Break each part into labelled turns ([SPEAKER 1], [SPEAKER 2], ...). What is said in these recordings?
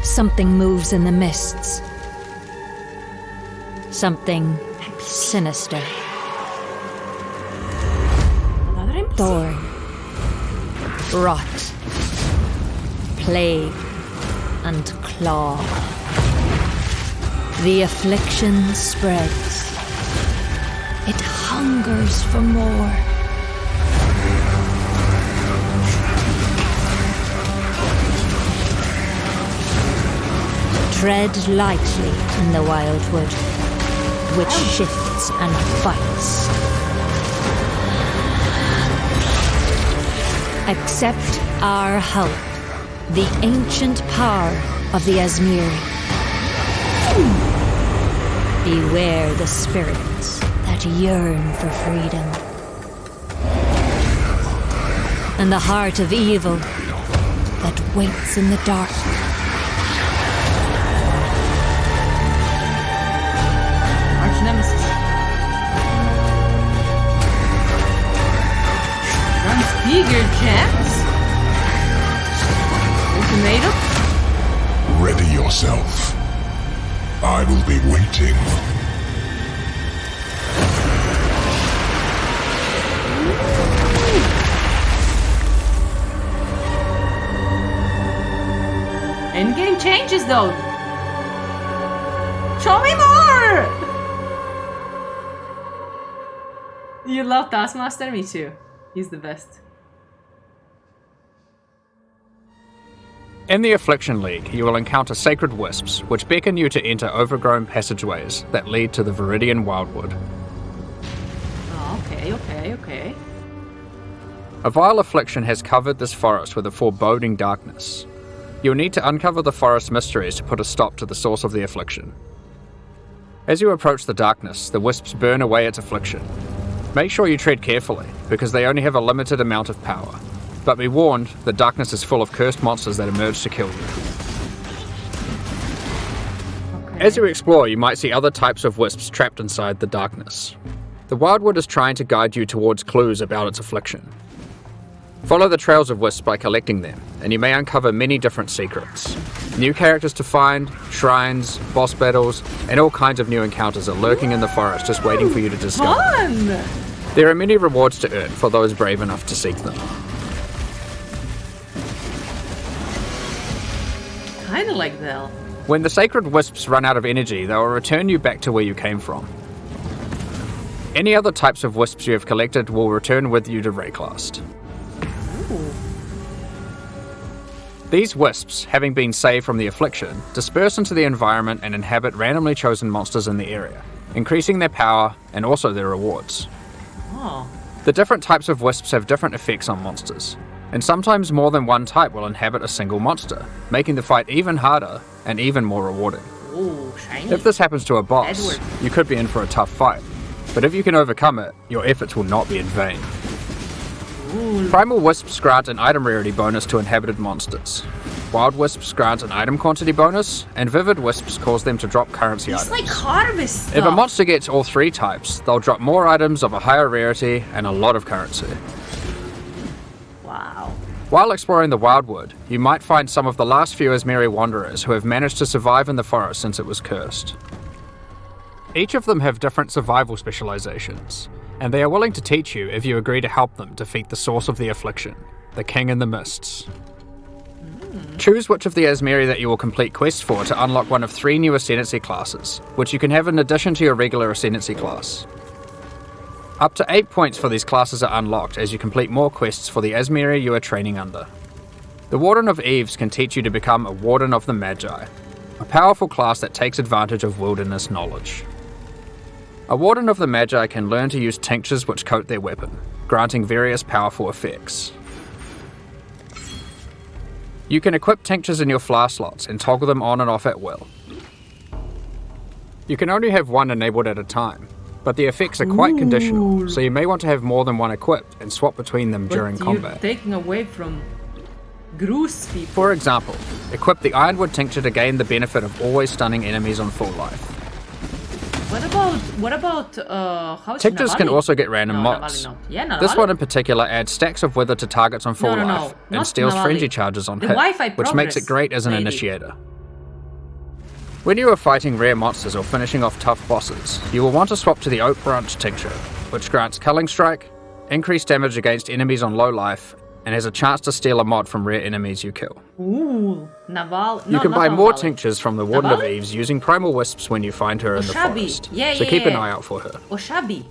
[SPEAKER 1] something moves in the mists. Something sinister. Thorn. Rot. Plague. And claw. The affliction spreads. It hungers for more. Tread lightly in the wildwood, which shifts and fights. Accept our help, the ancient power of the Azmiri. Beware the spirits that yearn for freedom, and the heart of evil that waits in the dark.
[SPEAKER 2] Arch nemesis. Transfigured Jax? Ultimatum?
[SPEAKER 3] Ready yourself. I will be waiting.
[SPEAKER 2] Endgame changes though. Show me more! You love Taskmaster? Me too. He's the best.
[SPEAKER 4] In the Affliction League, you will encounter sacred wisps, which beckon you to enter overgrown passageways that lead to the Viridian Wildwood.
[SPEAKER 2] Oh, okay.
[SPEAKER 4] A vile affliction has covered this forest with a foreboding darkness. You'll need to uncover the forest mysteries to put a stop to the source of the affliction. As you approach the darkness, the wisps burn away its affliction. Make sure you tread carefully, because they only have a limited amount of power. But be warned, the darkness is full of cursed monsters that emerge to kill you.
[SPEAKER 2] Okay.
[SPEAKER 4] As you explore, you might see other types of wisps trapped inside the darkness. The Wildwood is trying to guide you towards clues about its affliction. Follow the trails of wisps by collecting them, and you may uncover many different secrets. New characters to find, shrines, boss battles, and all kinds of new encounters are lurking in the forest just waiting for you to discover.
[SPEAKER 2] Fun!
[SPEAKER 4] There are many rewards to earn for those brave enough to seek them.
[SPEAKER 2] Kinda like Vel.
[SPEAKER 4] When the sacred wisps run out of energy, they will return you back to where you came from. Any other types of wisps you have collected will return with you to Rayclast. These wisps, having been saved from the affliction, disperse into the environment and inhabit randomly chosen monsters in the area, increasing their power and also their rewards.
[SPEAKER 2] Oh.
[SPEAKER 4] The different types of wisps have different effects on monsters, and sometimes more than one type will inhabit a single monster, making the fight even harder and even more rewarding.
[SPEAKER 2] Ooh, shiny.
[SPEAKER 4] If this happens to a boss,
[SPEAKER 2] Edward.
[SPEAKER 4] you could be in for a tough fight, but if you can overcome it, your efforts will not be in vain.
[SPEAKER 2] Ooh.
[SPEAKER 4] Primal wisps grant an item rarity bonus to inhabited monsters. Wild wisps grant an item quantity bonus, and vivid wisps cause them to drop currency
[SPEAKER 2] It's
[SPEAKER 4] items.
[SPEAKER 2] like harvest stuff.
[SPEAKER 4] If a monster gets all three types, they'll drop more items of a higher rarity and a lot of currency.
[SPEAKER 2] Wow.
[SPEAKER 4] While exploring the Wildwood, you might find some of the last few Azmiri wanderers who have managed to survive in the forest since it was cursed. Each of them have different survival specializations, and they are willing to teach you if you agree to help them defeat the source of the affliction, the King in the Mists. Choose which of the Azmiri that you will complete quests for to unlock one of 3 new Ascendancy classes, which you can have in addition to your regular Ascendancy class. Up to 8 points for these classes are unlocked as you complete more quests for the Azmiri you are training under. The Warden of Eves can teach you to become a Warden of the Magi, a powerful class that takes advantage of wilderness knowledge. A Warden of the Magi can learn to use tinctures which coat their weapon, granting various powerful effects. You can equip tinctures in your flask slots and toggle them on and off at will. You can only have one enabled at a time, but the effects are quite conditional, so you may want to have more than one equipped and swap between them during combat.
[SPEAKER 2] You're taking away from Groose people.
[SPEAKER 4] For example, equip the Ironwood tincture to gain the benefit of always stunning enemies on full life.
[SPEAKER 2] What about how's
[SPEAKER 4] Tinctures can
[SPEAKER 2] Navali?
[SPEAKER 4] also get random
[SPEAKER 2] No,
[SPEAKER 4] mods.
[SPEAKER 2] Navali, no. Yeah, Navali.
[SPEAKER 4] This one in particular adds stacks of wither to targets on full
[SPEAKER 2] No,
[SPEAKER 4] life
[SPEAKER 2] not
[SPEAKER 4] and steals
[SPEAKER 2] Navali.
[SPEAKER 4] frenzy charges on
[SPEAKER 2] The
[SPEAKER 4] hit,
[SPEAKER 2] Wi-Fi
[SPEAKER 4] which makes it
[SPEAKER 2] progress
[SPEAKER 4] great as an
[SPEAKER 2] lady.
[SPEAKER 4] initiator. When you are fighting rare monsters or finishing off tough bosses, you will want to swap to the Oak Branch Tincture, which grants Culling Strike, increased damage against enemies on low life, and has a chance to steal a mod from rare enemies you kill.
[SPEAKER 2] Ooh, Naval.
[SPEAKER 4] You can buy more tinctures from the Warden of Eves using Primal Wisps when you find her in the forest, so keep an eye out for her.
[SPEAKER 2] Oshabi.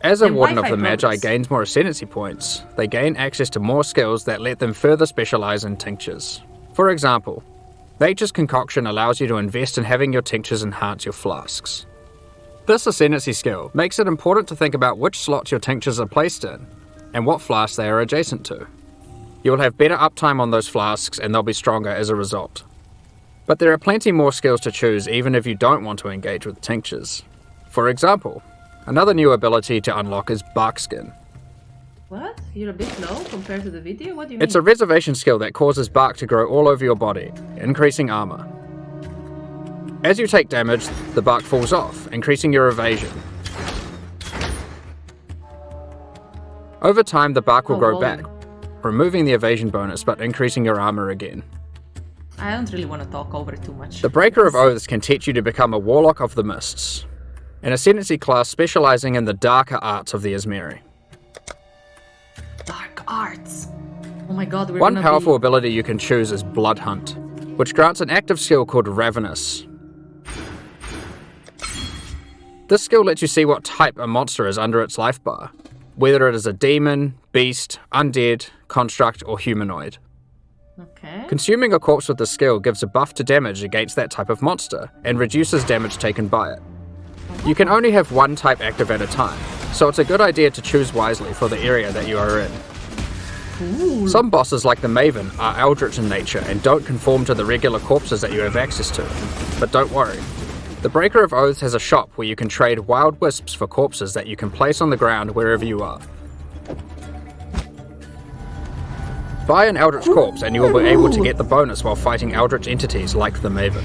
[SPEAKER 4] As a Warden of the Magi gains more Ascendancy points, they gain access to more skills that let them further specialize in tinctures. For example, Nature's Concoction allows you to invest in having your tinctures enhance your flasks. This Ascendancy skill makes it important to think about which slots your tinctures are placed in, and what flasks they are adjacent to. You will have better uptime on those flasks and they'll be stronger as a result. But there are plenty more skills to choose even if you don't want to engage with tinctures. For example, another new ability to unlock is Bark Skin.
[SPEAKER 2] What? You're a bit low compared to the video? What do you mean?
[SPEAKER 4] It's a reservation skill that causes bark to grow all over your body, increasing armor. As you take damage, the bark falls off, increasing your evasion. Over time, the bark will grow back, removing the evasion bonus but increasing your armor again.
[SPEAKER 2] I don't really want to talk over it too much.
[SPEAKER 4] The Breaker of Oaths can teach you to become a Warlock of the Mists, an Ascendancy class specializing in the darker arts of the Izmeri.
[SPEAKER 2] Dark arts. Oh my god,
[SPEAKER 4] One powerful ability you can choose is Blood Hunt, which grants an active skill called Ravenous. This skill lets you see what type a monster is under its life bar, whether it is a demon, beast, undead, construct, or humanoid.
[SPEAKER 2] Okay.
[SPEAKER 4] Consuming a corpse with this skill gives a buff to damage against that type of monster, and reduces damage taken by it. You can only have one type active at a time, so it's a good idea to choose wisely for the area that you are in.
[SPEAKER 2] Ooh.
[SPEAKER 4] Some bosses like the Maven are eldritch in nature and don't conform to the regular corpses that you have access to, but don't worry. The Breaker of Oaths has a shop where you can trade wild wisps for corpses that you can place on the ground wherever you are. Buy an eldritch corpse and you will be able to get the bonus while fighting eldritch entities like the Maven.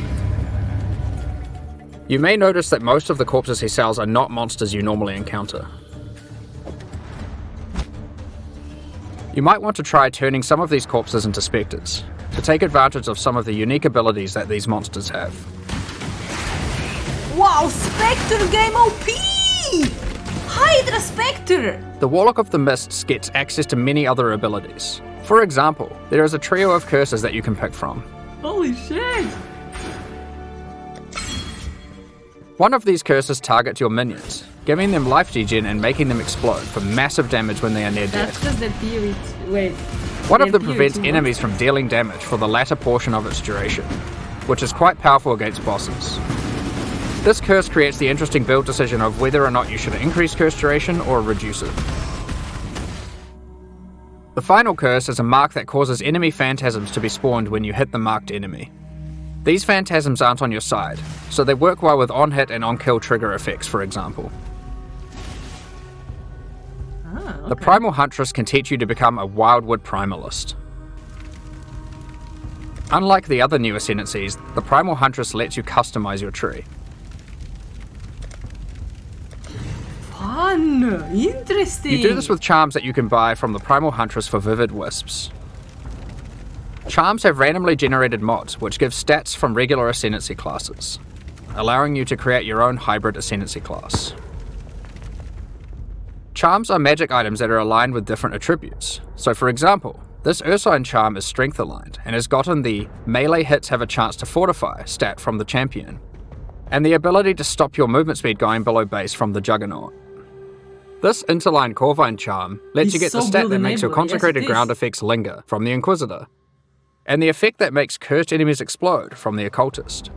[SPEAKER 4] You may notice that most of the corpses he sells are not monsters you normally encounter. You might want to try turning some of these corpses into specters, to take advantage of some of the unique abilities that these monsters have.
[SPEAKER 2] Wow, Spectre game OP! Hydra Spectre!
[SPEAKER 4] The Warlock of the Mists gets access to many other abilities. For example, there is a trio of curses that you can pick from.
[SPEAKER 2] Holy shit!
[SPEAKER 4] One of these curses targets your minions, giving them life degen and making them explode for massive damage when they are near
[SPEAKER 2] That's
[SPEAKER 4] death.
[SPEAKER 2] because they're PoE. Wait.
[SPEAKER 4] One of them prevents enemies from dealing damage for the latter portion of its duration, which is quite powerful against bosses. This curse creates the interesting build decision of whether or not you should increase curse duration or reduce it. The final curse is a mark that causes enemy phantasms to be spawned when you hit the marked enemy. These phantasms aren't on your side, so they work well with on-hit and on-kill trigger effects, for example.
[SPEAKER 2] Okay.
[SPEAKER 4] The Primal Huntress can teach you to become a Wildwood Primalist. Unlike the other new ascendancies, the Primal Huntress lets you customize your tree.
[SPEAKER 2] Fun! Interesting!
[SPEAKER 4] You do this with charms that you can buy from the Primal Huntress for Vivid Wisps. Charms have randomly generated mods which give stats from regular Ascendancy classes, allowing you to create your own hybrid Ascendancy class. Charms are magic items that are aligned with different attributes. So for example, this Ursine charm is strength aligned and has gotten the melee hits have a chance to fortify stat from the champion, and the ability to stop your movement speed going below base from the Juggernaut. This interline Corvine charm lets you get the stat that makes your consecrated ground effects linger from the Inquisitor, and the effect that makes cursed enemies explode from the Occultist.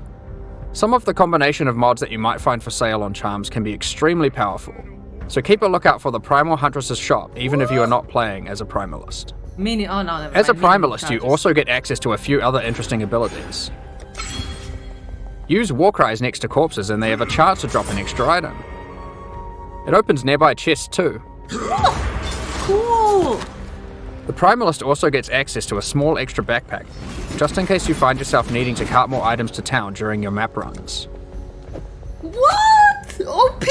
[SPEAKER 4] Some of the combination of mods that you might find for sale on charms can be extremely powerful, so keep a lookout for the Primal Huntress's shop even if you are not playing as a Primalist. As a Primalist, you also get access to a few other interesting abilities. Use Warcries next to corpses and they have a chance to drop an extra item. It opens nearby chests too.
[SPEAKER 2] Cool!
[SPEAKER 4] The Primalist also gets access to a small extra backpack, just in case you find yourself needing to cart more items to town during your map runs.
[SPEAKER 2] What? OP!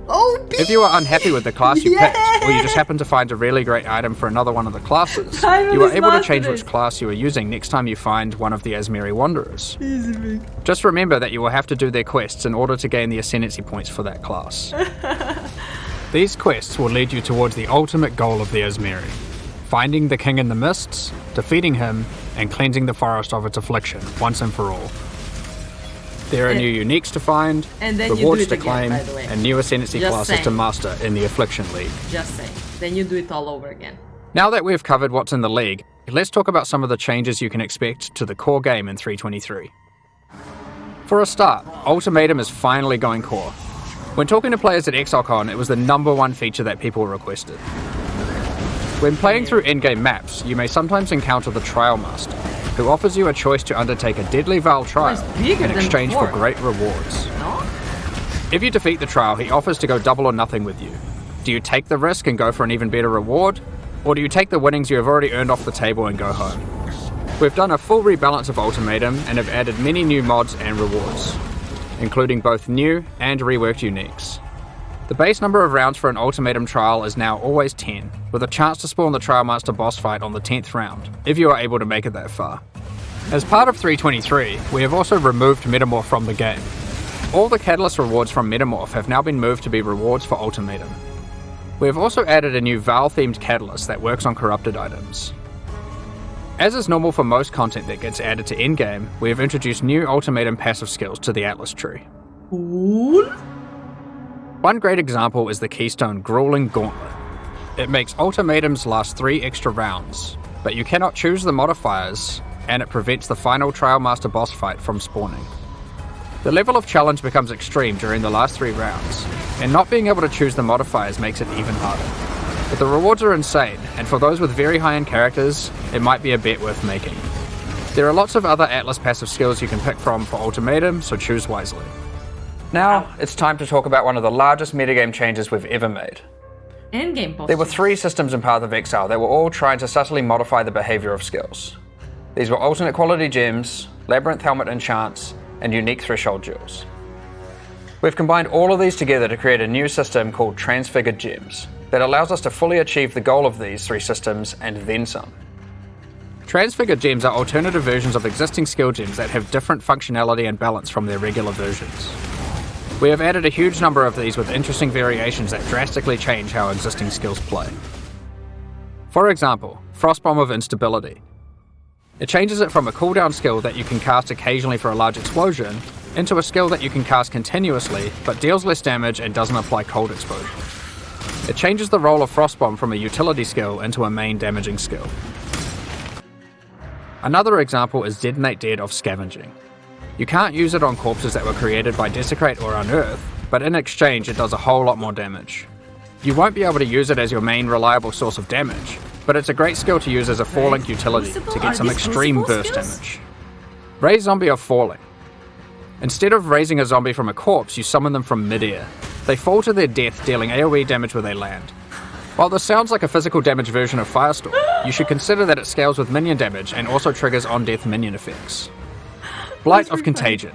[SPEAKER 2] OP!
[SPEAKER 4] If you are unhappy with the class you picked, or you just happen to find a really great item for another one of the classes,
[SPEAKER 2] I
[SPEAKER 4] you are
[SPEAKER 2] really
[SPEAKER 4] able to
[SPEAKER 2] mastered
[SPEAKER 4] change
[SPEAKER 2] it.
[SPEAKER 4] which class you are using next time you find one of the Asmeri Wanderers.
[SPEAKER 2] Easy.
[SPEAKER 4] Just remember that you will have to do their quests in order to gain the ascendancy points for that class. These quests will lead you towards the ultimate goal of the Asmeri: finding the King in the Mists, defeating him, and cleansing the forest of its affliction once and for all. There are new uniques to find,
[SPEAKER 2] and then you
[SPEAKER 4] rewards
[SPEAKER 2] do it
[SPEAKER 4] to
[SPEAKER 2] again,
[SPEAKER 4] claim,
[SPEAKER 2] by the way.
[SPEAKER 4] and new ascendancy
[SPEAKER 2] Just
[SPEAKER 4] classes to
[SPEAKER 2] saying.
[SPEAKER 4] master in the Affliction League.
[SPEAKER 2] Just saying. Then you do it all over again.
[SPEAKER 4] Now that we've covered what's in the League, let's talk about some of the changes you can expect to the core game in 3.23. For a start, Ultimatum is finally going core. When talking to players at ExileCon, it was the #1 feature that people requested. When playing through in-game maps, you may sometimes encounter the Trial Master, who offers you a choice to undertake a deadly Val trial
[SPEAKER 2] it's bigger
[SPEAKER 4] in
[SPEAKER 2] than
[SPEAKER 4] exchange for
[SPEAKER 2] before.
[SPEAKER 4] great rewards.
[SPEAKER 2] No?
[SPEAKER 4] If you defeat the trial, he offers to go double or nothing with you. Do you take the risk and go for an even better reward? Or do you take the winnings you have already earned off the table and go home? We've done a full rebalance of Ultimatum and have added many new mods and rewards, including both new and reworked uniques. The base number of rounds for an Ultimatum trial is now always 10, with a chance to spawn the Trial Master boss fight on the 10th round, if you are able to make it that far. As part of 3.23, we have also removed Metamorph from the game. All the Catalyst rewards from Metamorph have now been moved to be rewards for Ultimatum. We have also added a new Val-themed Catalyst that works on corrupted items. As is normal for most content that gets added to endgame, we have introduced new Ultimatum passive skills to the Atlas tree.
[SPEAKER 2] Cool.
[SPEAKER 4] One great example is the Keystone Grueling Gauntlet. It makes Ultimatums last 3 extra rounds, but you cannot choose the modifiers, and it prevents the final Trial Master boss fight from spawning. The level of challenge becomes extreme during the last 3 rounds, and not being able to choose the modifiers makes it even harder. But the rewards are insane, and for those with very high-end characters, it might be a bet worth making. There are lots of other Atlas passive skills you can pick from for Ultimatum, so choose wisely. Now, it's time to talk about one of the largest metagame changes we've ever made.
[SPEAKER 2] Endgame post.
[SPEAKER 4] There were 3 systems in Path of Exile that were all trying to subtly modify the behavior of skills. These were alternate quality gems, Labyrinth Helmet enchants, and unique threshold jewels. We've combined all of these together to create a new system called Transfigured Gems that allows us to fully achieve the goal of these 3 systems and then some. Transfigured Gems are alternative versions of existing skill gems that have different functionality and balance from their regular versions. We have added a huge number of these with interesting variations that drastically change how existing skills play. For example, Frostbomb of Instability. It changes it from a cooldown skill that you can cast occasionally for a large explosion into a skill that you can cast continuously but deals less damage and doesn't apply cold exposure. It changes the role of Frostbomb from a utility skill into a main damaging skill. Another example is Detonate Dead of Scavenging. You can't use it on corpses that were created by Desecrate or Unearth, but in exchange it does a whole lot more damage. You won't be able to use it as your main reliable source of damage, but it's a great skill to use as a Falling utility to get some extreme burst damage. Raise Zombie of Falling. Instead of raising a zombie from a corpse, you summon them from mid-air. They fall to their death, dealing AoE damage where they land. While this sounds like a physical damage version of Firestorm, you should consider that it scales with minion damage and also triggers on-death minion effects. Blight of Contagion.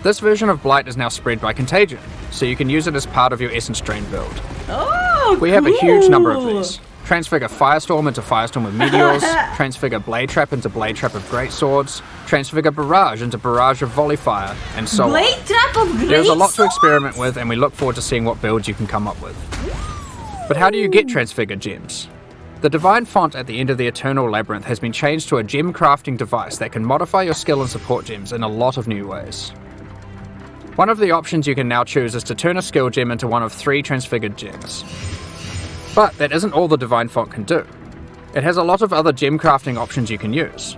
[SPEAKER 4] This version of Blight is now spread by Contagion, so you can use it as part of your Essence Drain build.
[SPEAKER 2] Oh,
[SPEAKER 4] We have a huge number of these. Transfigure Firestorm into Firestorm with Meteors, transfigure Blade Trap into Blade Trap of Great Swords, transfigure Barrage into Barrage of Volley Fire, and so on.
[SPEAKER 2] Blade Trap of Great
[SPEAKER 4] There's a lot to
[SPEAKER 2] Swords?
[SPEAKER 4] experiment with, and we look forward to seeing what builds you can come up with. But how do you get Transfigured Gems? The Divine Font at the end of the Eternal Labyrinth has been changed to a gem crafting device that can modify your skill and support gems in a lot of new ways. One of the options you can now choose is to turn a skill gem into one of 3 Transfigured Gems. But that isn't all the Divine Font can do. It has a lot of other gem crafting options you can use.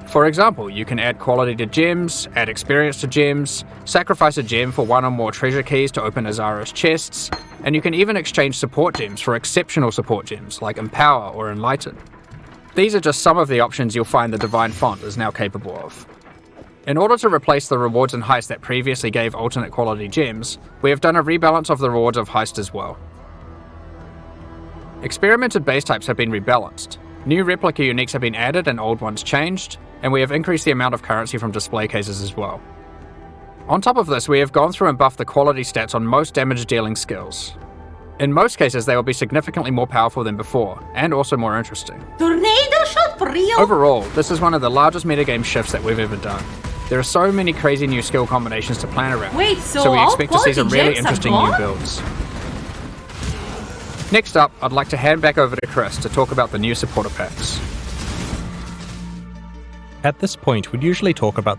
[SPEAKER 4] For example, you can add quality to gems, add experience to gems, sacrifice a gem for 1 or more treasure keys to open Azara's chests, and you can even exchange support gems for exceptional support gems like Empower or Enlighten. These are just some of the options you'll find the Divine Font is now capable of. In order to replace the rewards in Heist that previously gave alternate quality gems, we have done a rebalance of the rewards of Heist as well. Experimented base types have been rebalanced, new replica uniques have been added and old ones changed, and we have increased the amount of currency from display cases as well. On top of this, we have gone through and buffed the quality stats on most damage dealing skills. In most cases, they will be significantly more powerful than before, and also more interesting.
[SPEAKER 2] Tornado shot for real?
[SPEAKER 4] Overall, this is one of the largest metagame shifts that we've ever done. There are so many crazy new skill combinations to plan around,
[SPEAKER 2] Wait, so
[SPEAKER 4] we
[SPEAKER 2] all
[SPEAKER 4] expect to see some
[SPEAKER 2] quality
[SPEAKER 4] really
[SPEAKER 2] gems are
[SPEAKER 4] interesting new
[SPEAKER 2] gone?
[SPEAKER 4] builds. Next up, I'd like to hand back over to Chris to talk about the new supporter packs.
[SPEAKER 5] At this point, we'd usually talk about